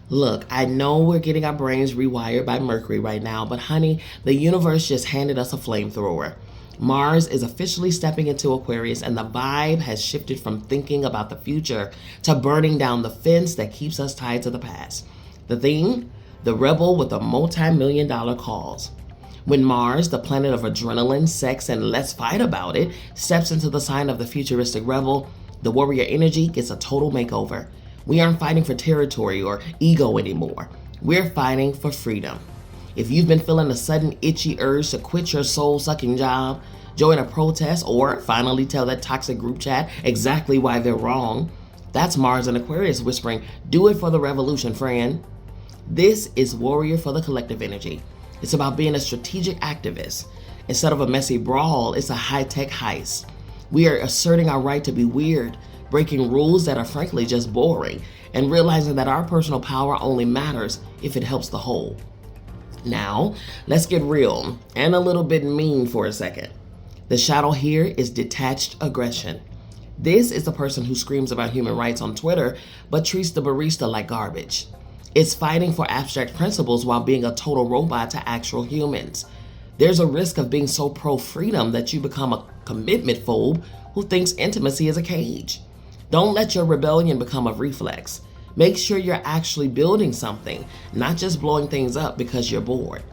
Look, I know we're getting our brains rewired by Mercury right now, but honey, the universe just handed us a flamethrower. Mars is officially stepping into Aquarius, and the vibe has shifted from thinking about the future to burning down the fence that keeps us tied to the past. The theme? The rebel with a multi-million-dollar cause. When Mars, the planet of adrenaline, sex, and let's fight about it, steps into the sign of the futuristic rebel, the warrior energy gets a total makeover. We aren't fighting for territory or ego anymore. We're fighting for freedom. If you've been feeling a sudden itchy urge to quit your soul-sucking job, join a protest, or finally tell that toxic group chat exactly why they're wrong, that's Mars and Aquarius whispering, do it for the revolution, friend. This is Warrior for the Collective energy. It's about being a strategic activist. Instead of a messy brawl, it's a high-tech heist. We are asserting our right to be weird, breaking rules that are frankly just boring, and realizing that our personal power only matters if it helps the whole. Now, let's get real and a little bit mean for a second. The shadow here is detached aggression. This is the person who screams about human rights on Twitter but treats the barista like garbage. It's fighting for abstract principles while being a total robot to actual humans. There's a risk of being so pro-freedom that you become a commitment phobe who thinks intimacy is a cage. Don't let your rebellion become a reflex. Make sure you're actually building something, not just blowing things up because you're bored.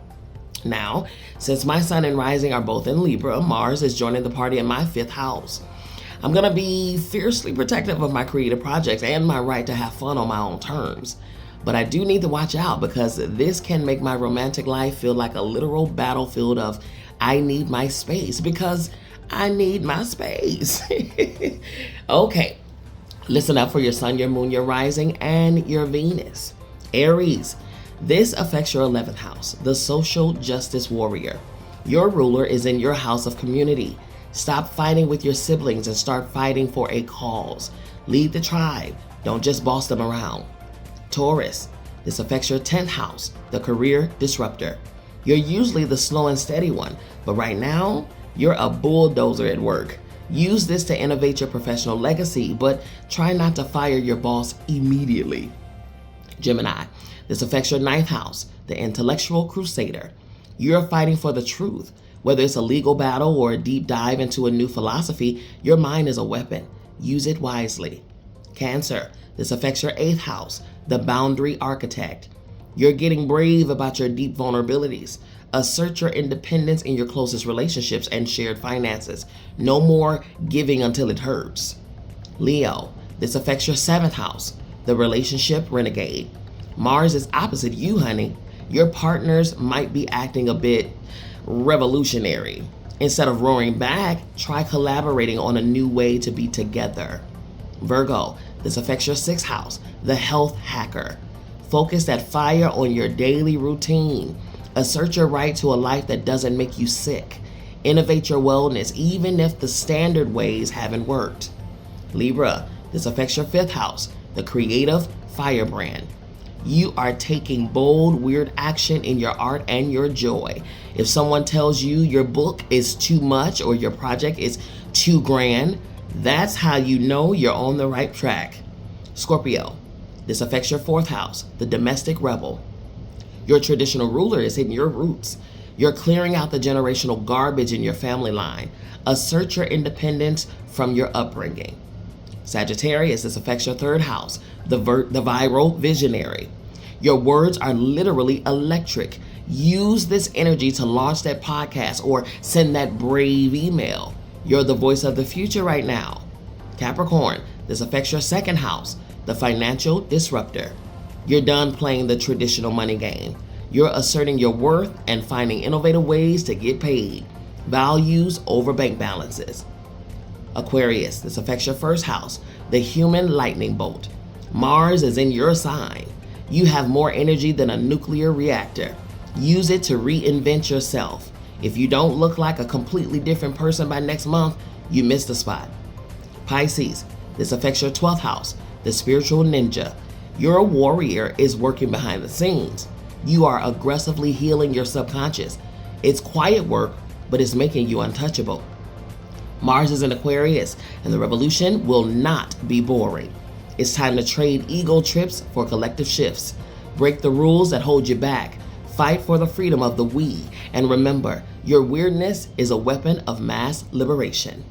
Now, since my sun and rising are both in Libra, Mars is joining the party in my 5th house. I'm gonna be fiercely protective of my creative projects and my right to have fun on my own terms. But I do need to watch out because this can make my romantic life feel like a literal battlefield of I need my space because I need my space. Okay, listen up for your sun, your moon, your rising, and your Venus. Aries, this affects your 11th house, the social justice warrior. Your ruler is in your house of community. Stop fighting with your siblings and start fighting for a cause. Lead the tribe, don't just boss them around. Taurus, this affects your 10th house, the career disruptor. You're usually the slow and steady one, but right now, you're a bulldozer at work. Use this to innovate your professional legacy, but try not to fire your boss immediately. Gemini, this affects your 9th house, the intellectual crusader. You're fighting for the truth. Whether it's a legal battle or a deep dive into a new philosophy, your mind is a weapon. Use it wisely. Cancer, this affects your 8th house, the boundary architect. You're getting brave about your deep vulnerabilities. Assert your independence in your closest relationships and shared finances. No more giving until it hurts. Leo, this affects your 7th house, the relationship renegade. Mars is opposite you, honey. Your partners might be acting a bit revolutionary. Instead of roaring back, try collaborating on a new way to be together. Virgo, this affects your 6th house, the health hacker. Focus that fire on your daily routine. Assert your right to a life that doesn't make you sick. Innovate your wellness, even if the standard ways haven't worked. Libra, this affects your 5th house, the creative firebrand. You are taking bold, weird action in your art and your joy. If someone tells you your book is too much or your project is too grand, that's how you know you're on the right track. Scorpio, this affects your 4th house, the domestic rebel. Your traditional ruler is hitting your roots. You're clearing out the generational garbage in your family line. Assert your independence from your upbringing. Sagittarius, this affects your 3rd house, the viral visionary. Your words are literally electric. Use this energy to launch that podcast or send that brave email. You're the voice of the future right now. Capricorn, this affects your 2nd house, the financial disruptor. You're done playing the traditional money game. You're asserting your worth and finding innovative ways to get paid. Values over bank balances. Aquarius, this affects your 1st house, the human lightning bolt. Mars is in your sign. You have more energy than a nuclear reactor. Use it to reinvent yourself. If you don't look like a completely different person by next month, you missed the spot. Pisces, this affects your 12th house, the spiritual ninja. Your warrior is working behind the scenes. You are aggressively healing your subconscious. It's quiet work, but it's making you untouchable. Mars is in Aquarius, and the revolution will not be boring. It's time to trade ego trips for collective shifts. Break the rules that hold you back. Fight for the freedom of the we. And remember, your weirdness is a weapon of mass liberation.